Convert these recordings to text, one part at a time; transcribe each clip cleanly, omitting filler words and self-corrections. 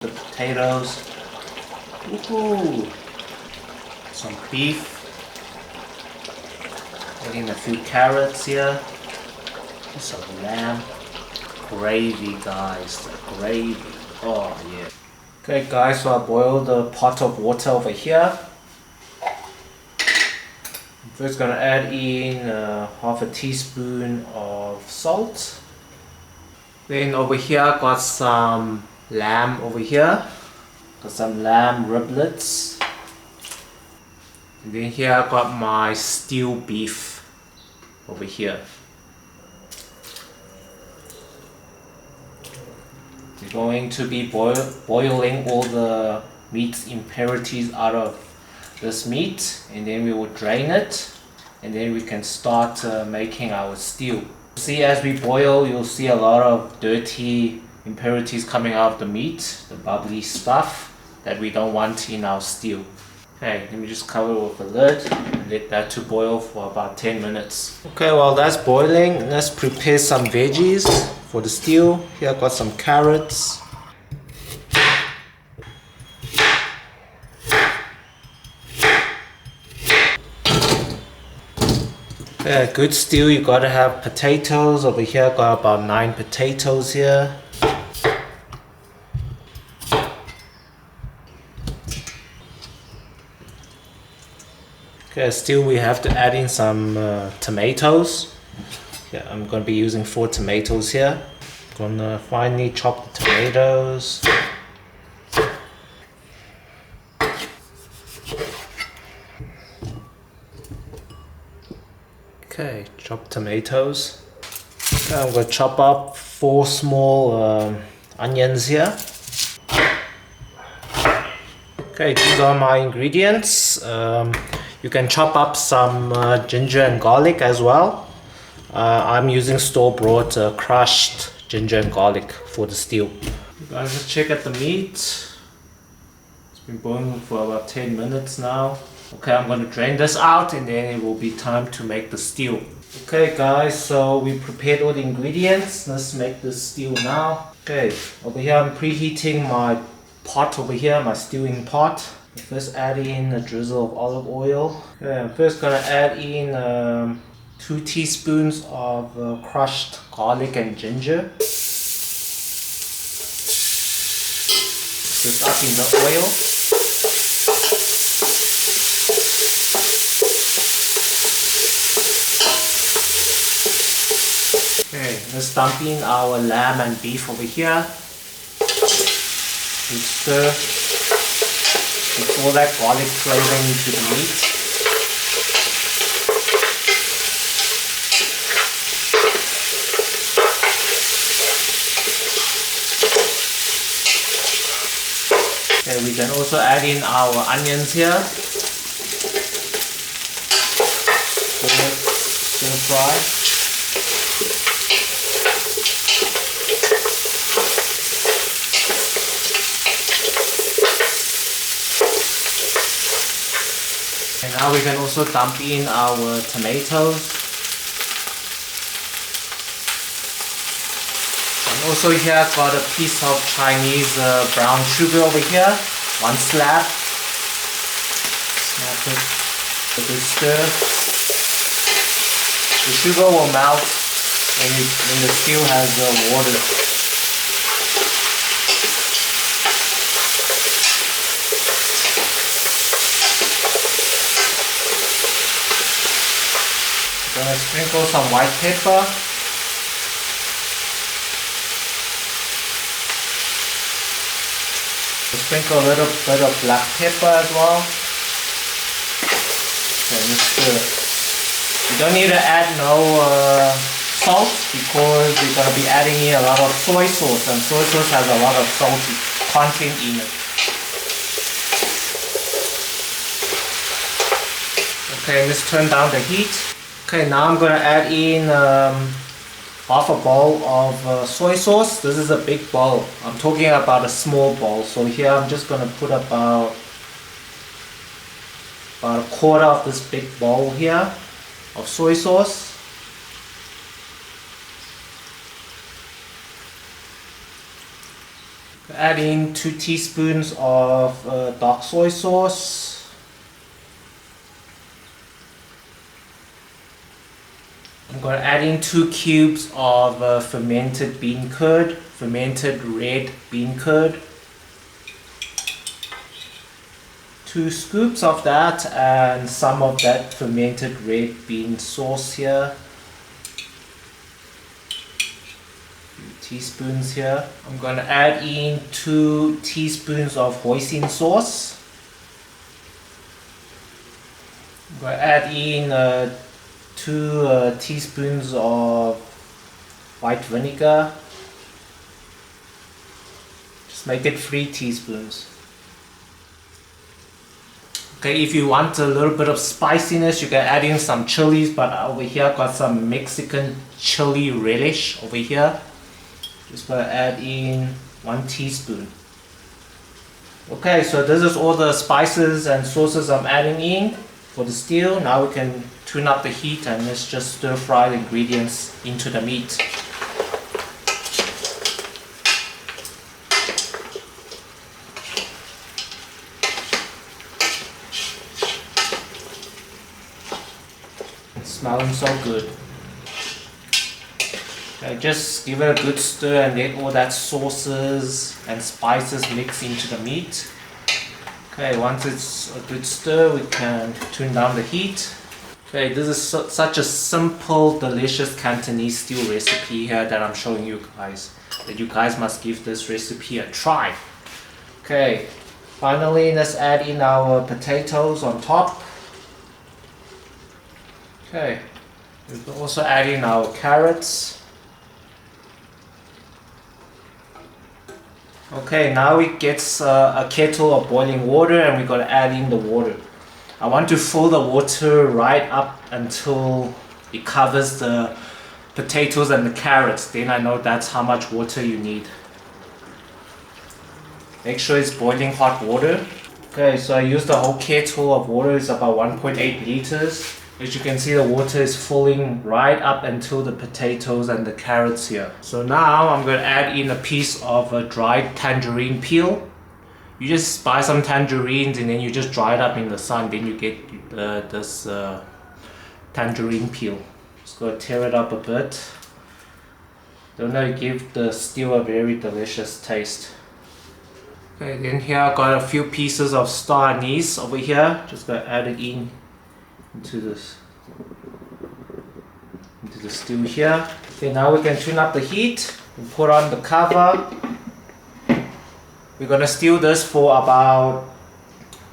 The potatoes. Woohoo! Some beef. Adding a few carrots here. Some lamb. Gravy, guys. The gravy. Oh yeah. Okay, guys. So I boiled a pot of water over here. I'm first gonna add in half a teaspoon of salt. Then over here I got some lamb over here. Got some lamb riblets. And then here I got my stewed beef over here. We're going to be boiling all the meat's impurities out of this meat, and then we will drain it, and then we can start making our stew. See, as we boil, you'll see a lot of dirty impurities coming out of the meat, the bubbly stuff that we don't want in our stew. Okay, let me just cover it with a lid and let that to boil for about 10 minutes. Okay, while that's boiling, let's prepare some veggies for the stew. Here I've got some carrots. Okay, a good stew, you gotta have potatoes. Over here I've got about 9 potatoes here. Okay, still we have to add in some tomatoes. Yeah, I'm going to be using 4 tomatoes here. Gonna finely chop the tomatoes. Okay, chop tomatoes. Okay, I'm going to chop up 4 small onions here. Okay, these are my ingredients. You can chop up some ginger and garlic as well. I'm using store-bought crushed ginger and garlic for the stew. You guys just check out the meat. It's been boiling for about 10 minutes now. Okay, I'm going to drain this out and then it will be time to make the stew. Okay guys, so we prepared all the ingredients. Let's make the stew now. Okay, over here I'm preheating my pot over here, my stewing pot. First add in a drizzle of olive oil. Okay, I'm first gonna add in 2 teaspoons of crushed garlic and ginger. Just up in the oil. Okay, let's dump in our lamb and beef over here. We stir with all that garlic flavoring into the meat. Okay, we can also add in our onions here. Stir fry. And now we can also dump in our tomatoes. And also here I've got a piece of Chinese brown sugar over here. 1 slab. Snap it with a stir. The sugar will melt when the stew has water. Gonna sprinkle some white pepper. Sprinkle a little bit of black pepper as well. Okay, let's stir. You don't need to add no salt because we're gonna be adding in a lot of soy sauce, and soy sauce has a lot of salty content in it. Okay, let's turn down the heat. Okay, now I'm going to add in half a bowl of soy sauce. This is a big bowl. I'm talking about a small bowl. So here I'm just going to put about a quarter of this big bowl here of soy sauce. add in 2 teaspoons of dark soy sauce. I'm going to add in 2 cubes of fermented bean curd, fermented red bean curd. 2 scoops of that and some of that fermented red bean sauce here. Teaspoons here. I'm going to add in 2 teaspoons of hoisin sauce. I'm going to add in 2 teaspoons of white vinegar. Just make it 3 teaspoons. Okay, if you want a little bit of spiciness, you can add in some chilies, but over here I've got some Mexican chili relish over here. Just going to add in 1 teaspoon. Okay, so this is all the spices and sauces I'm adding in for the stew. Now we can tune up the heat and let's just stir fry the ingredients into the meat. It's smelling so good. Okay, just give it a good stir and let all that sauces and spices mix into the meat. Okay, once it's a good stir, we can tune down the heat. Okay, this is such a simple, delicious Cantonese stew recipe here that I'm showing you guys. That you guys must give this recipe a try. Okay, finally let's add in our potatoes on top. Okay, we'll also add in our carrots. Okay, now it gets a kettle of boiling water and we're going to add in the water. I want to fill the water right up until it covers the potatoes and the carrots. Then I know that's how much water you need. Make sure it's boiling hot water. Okay, so I used the whole kettle of water. It's about 1.8 liters. As you can see, the water is filling right up until the potatoes and the carrots here. So now I'm going to add in a piece of a dried tangerine peel. You just buy some tangerines and then you just dry it up in the sun. Then you get this tangerine peel. Just go tear it up a bit. Don't know, give the stew a very delicious taste. Okay, then here I got a few pieces of star anise over here. Just going to add it in into the stew here. Okay, now we can tune up the heat and put on the cover. We're gonna stew this for about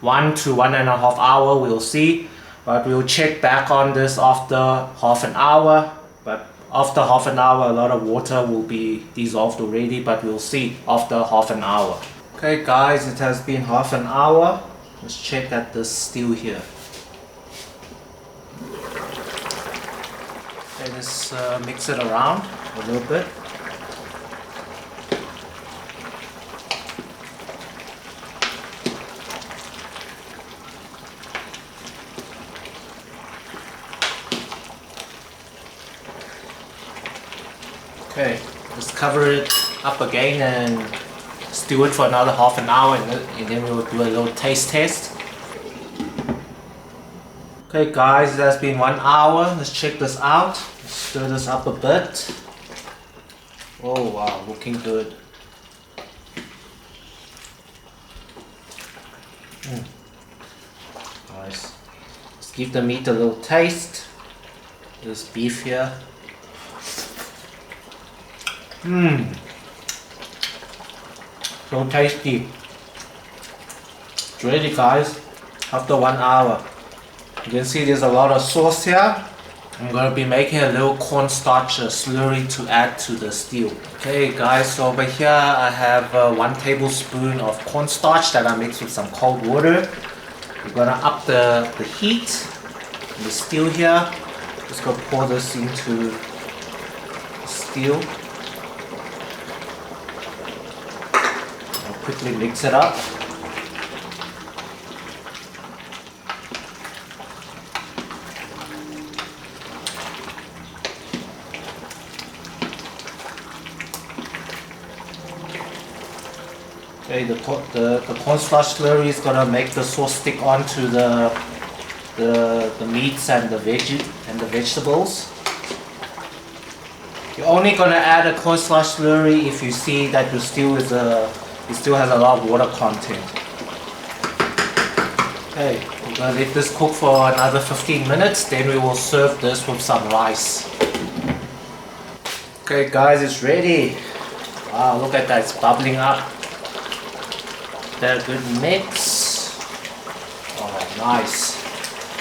1 to 1.5 hours, we'll see, but we'll check back on this after half an hour. But after half an hour a lot of water will be dissolved already, but we'll see after half an hour. Okay guys, it has been half an hour. Let's check at this stew here. Okay, let's mix it around a little bit. Okay, let's cover it up again and stew it for another half an hour, and then we'll do a little taste test. Okay guys, it has been 1 hour. Let's check this out. Stir this up a bit. Oh wow, looking good. Nice. Let's give the meat a little taste. This beef here. So tasty. It's ready guys, after 1 hour. You can see there's a lot of sauce here. I'm going to be making a little cornstarch slurry to add to the stew. Okay guys, so over here I have 1 tablespoon of cornstarch that I mixed with some cold water. We're going to up the heat in the stew here. Just going to pour this into the stew. I'll quickly mix it up. Okay, the cornstarch slurry is gonna make the sauce stick onto the meats and the vegetables. You're only gonna add a cornstarch slurry if you see that your stew is it still has a lot of water content. Okay, we're gonna let this cook for another 15 minutes, then we will serve this with some rice. Okay guys, it's ready. Wow, look at that, it's bubbling up. That good mix. Oh, nice.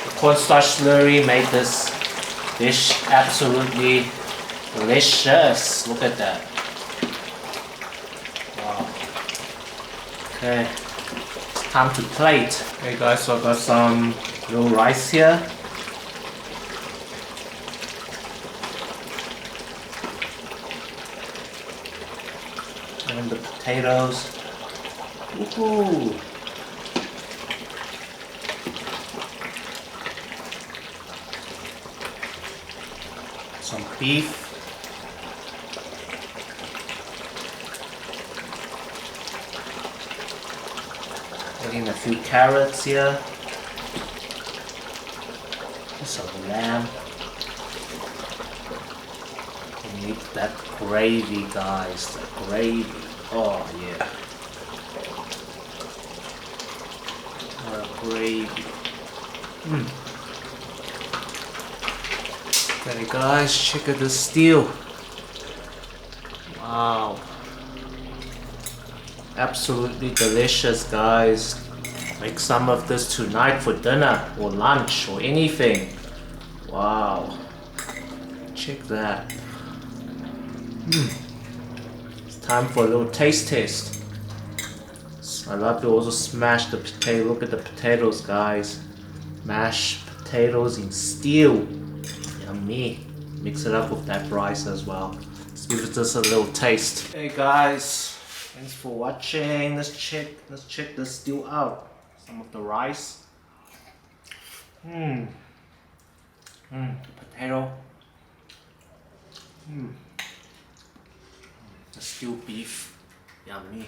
The cornstarch slurry made this dish absolutely delicious. Look at that. Wow. Okay, it's time to plate. Okay guys, so I got some little rice here. And the potatoes. Woohoo! Some beef. Put in a few carrots here. Some lamb. We need that gravy, guys. The gravy. Oh yeah. Gravy. Okay guys, check out the stew. Wow. Absolutely delicious, guys. Make some of this tonight for dinner or lunch or anything. Wow. Check that. It's time for a little taste test. I love to also smash the potato. Look at the potatoes, guys. Mashed potatoes in stew. Yummy. Mix it up with that rice as well. Let's give it just a little taste. Hey guys, thanks for watching. Let's check the stew out. Some of the rice. The potato. The stewed beef. Yummy.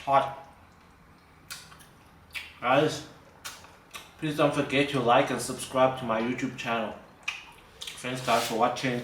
Hot. Guys, please don't forget to like and subscribe to my YouTube channel. Thanks guys for watching.